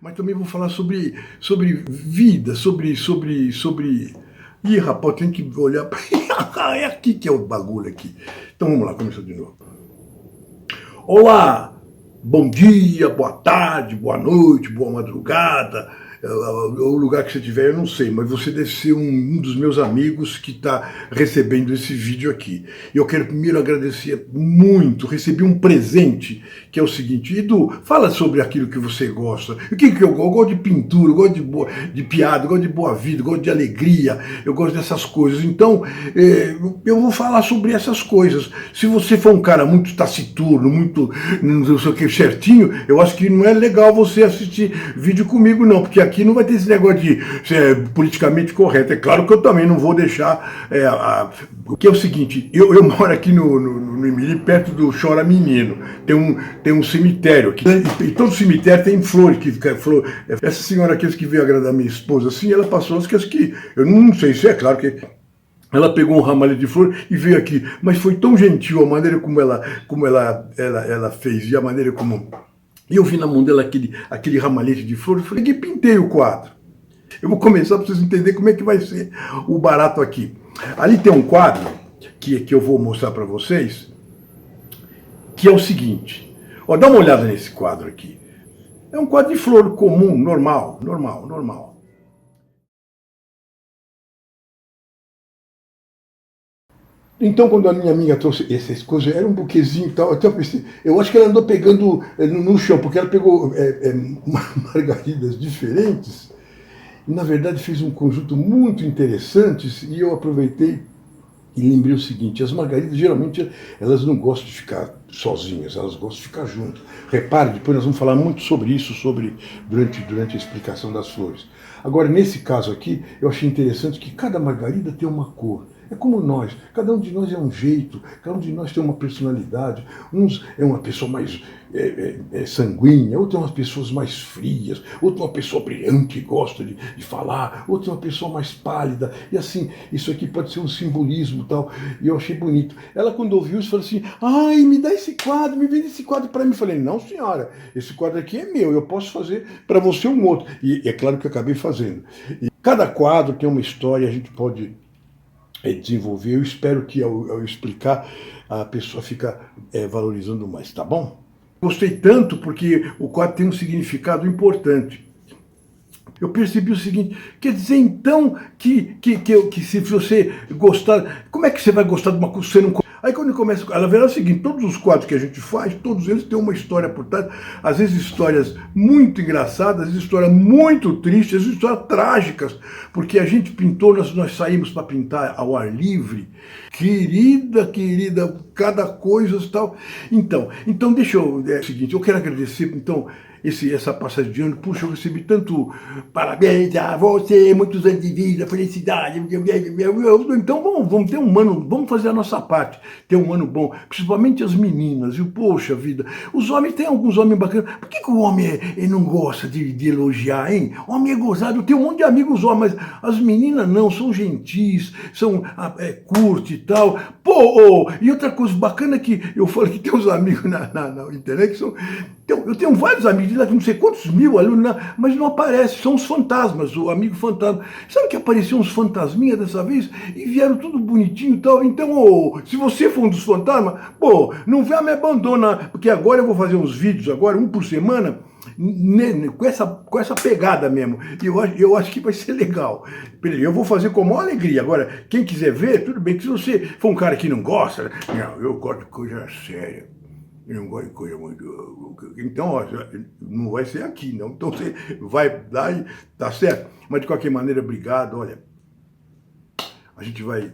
mas também vou falar sobre vida, Ih, rapaz, tem que olhar para... É aqui que é o bagulho aqui. Então vamos lá, começou de novo. Olá, bom dia, boa tarde, boa noite, boa madrugada. O lugar que você estiver, eu não sei, mas você deve ser um dos meus amigos que está recebendo esse vídeo aqui. Eu quero primeiro agradecer muito, recebi um presente, que é o seguinte: Edu, fala sobre aquilo que você gosta. O que eu gosto? Eu gosto de pintura, eu gosto de piada, eu gosto de boa vida, eu gosto de alegria, eu gosto dessas coisas. Então, eu vou falar sobre essas coisas. Se você for um cara muito taciturno, muito não sei o que, certinho, eu acho que não é legal você assistir vídeo comigo, não, porque aqui não vai ter esse negócio de ser politicamente correto. É claro que eu também não vou deixar... O que é o seguinte, eu moro aqui no Imiri, perto do Chora Menino. Tem um cemitério aqui. E todo cemitério tem flores. Essa senhora aqui que veio agradar minha esposa, assim, ela passou as que... Eu não sei se é claro que... Ela pegou um ramalho de flor e veio aqui. Mas foi tão gentil a maneira como ela fez e a maneira como... E eu vi na mão dela aquele ramalhete de flor e falei que pintei o quadro. Eu vou começar para vocês entenderem como é que vai ser o barato aqui. Ali tem um quadro que eu vou mostrar para vocês, que é o seguinte. Ó, dá uma olhada nesse quadro aqui. É um quadro de flor comum, normal. Então, quando a minha amiga trouxe essas coisas, era um buquezinho e tal, até eu pensei, eu acho que ela andou pegando no chão, porque ela pegou margaridas diferentes, e na verdade fez um conjunto muito interessante, e eu aproveitei e lembrei o seguinte: as margaridas geralmente elas não gostam de ficar sozinhas, elas gostam de ficar juntas. Repare, depois nós vamos falar muito sobre isso durante a explicação das flores. Agora, nesse caso aqui, eu achei interessante que cada margarida tem uma cor. É como nós, cada um de nós é um jeito, cada um de nós tem uma personalidade. Uns é uma pessoa mais sanguínea, outro é umas pessoas mais frias, outro é uma pessoa brilhante que gosta de falar, outro é uma pessoa mais pálida. E assim, isso aqui pode ser um simbolismo e tal. E eu achei bonito. Ela, quando ouviu isso, falou assim: ai, me dá esse quadro, me vende esse quadro para mim. Eu falei: não, senhora, esse quadro aqui é meu, eu posso fazer para você um outro. E é claro que eu acabei fazendo. E cada quadro tem uma história, a gente pode desenvolver. Eu espero que ao explicar a pessoa fica valorizando mais, tá bom? Gostei tanto porque o quadro tem um significado importante. Eu percebi o seguinte: quer dizer então que se você gostar, como é que você vai gostar de uma coisa que você não... Aí quando começa, ela verá o seguinte: todos os quadros que a gente faz, todos eles têm uma história por trás, às vezes histórias muito engraçadas, às vezes histórias muito tristes, às vezes histórias trágicas, porque a gente pintou, nós saímos para pintar ao ar livre, querida, cada coisa e tal. Então deixa eu, é o seguinte, eu quero agradecer, então, essa passagem de ano. Puxa, eu recebi tanto parabéns a você, muitos anos de vida, felicidade. Então vamos ter um ano, vamos fazer a nossa parte, ter um ano bom, principalmente as meninas, viu? Poxa vida, os homens, tem alguns homens bacanas. Por que o homem ele não gosta de elogiar, hein? O homem é gozado, eu tenho um monte de amigos homens, mas as meninas não, são gentis, curte e tal. Pô, e outra coisa bacana que eu falei que tem uns amigos na internet que são... Eu tenho vários amigos, não sei quantos mil alunos, mas não aparecem, são os fantasmas, o amigo fantasma. Sabe que apareciam uns fantasminhas dessa vez e vieram tudo bonitinho e tal? Então, se você for um dos fantasmas, pô, não vá me abandonar, porque agora eu vou fazer uns vídeos, agora um por semana, com essa pegada mesmo. Eu acho que vai ser legal. Eu vou fazer com a maior alegria. Agora, quem quiser ver, tudo bem. Que se você for um cara que não gosta, não, eu gosto de coisa séria. Eu não gosto de coisa muito... Então, ó, não vai ser aqui, não. Então você vai lá e tá certo. Mas de qualquer maneira, obrigado. Olha, a gente vai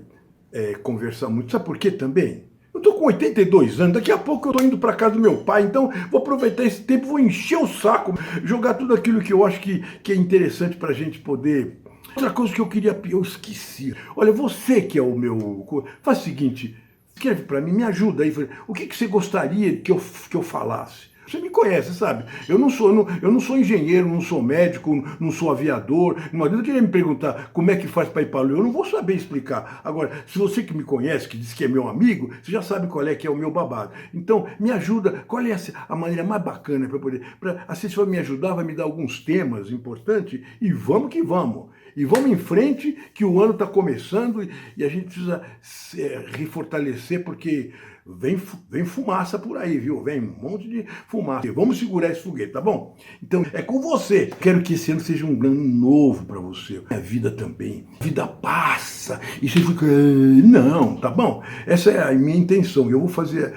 conversar muito. Sabe por quê também? Eu tô com 82 anos, daqui a pouco eu tô indo para casa do meu pai, então vou aproveitar esse tempo, vou encher o saco, jogar tudo aquilo que eu acho que é interessante pra gente poder... Outra coisa que eu esqueci. Olha, você que é o meu... Faz o seguinte... Escreve para mim, me ajuda aí. O que você gostaria que eu falasse? Você me conhece, sabe? Eu não sou engenheiro, não sou médico, não sou aviador. Não adianta querer me perguntar como é que faz para ir para a Lua. Eu não vou saber explicar. Agora, se você que me conhece, que diz que é meu amigo, você já sabe qual é que é o meu babado. Então, me ajuda. Qual é a maneira mais bacana para poder... Assim, você vai me ajudar, vai me dar alguns temas importantes e vamos que vamos. E vamos em frente, que o ano está começando e a gente precisa refortalecer, porque vem fumaça por aí, viu? Vem um monte de fumaça. Vamos segurar esse foguete, tá bom? Então, é com você. Quero que esse ano seja um ano novo para você. A vida também. A vida passa. E você fica... Não, tá bom? Essa é a minha intenção. Eu vou fazer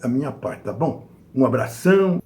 a minha parte, tá bom? Um abração.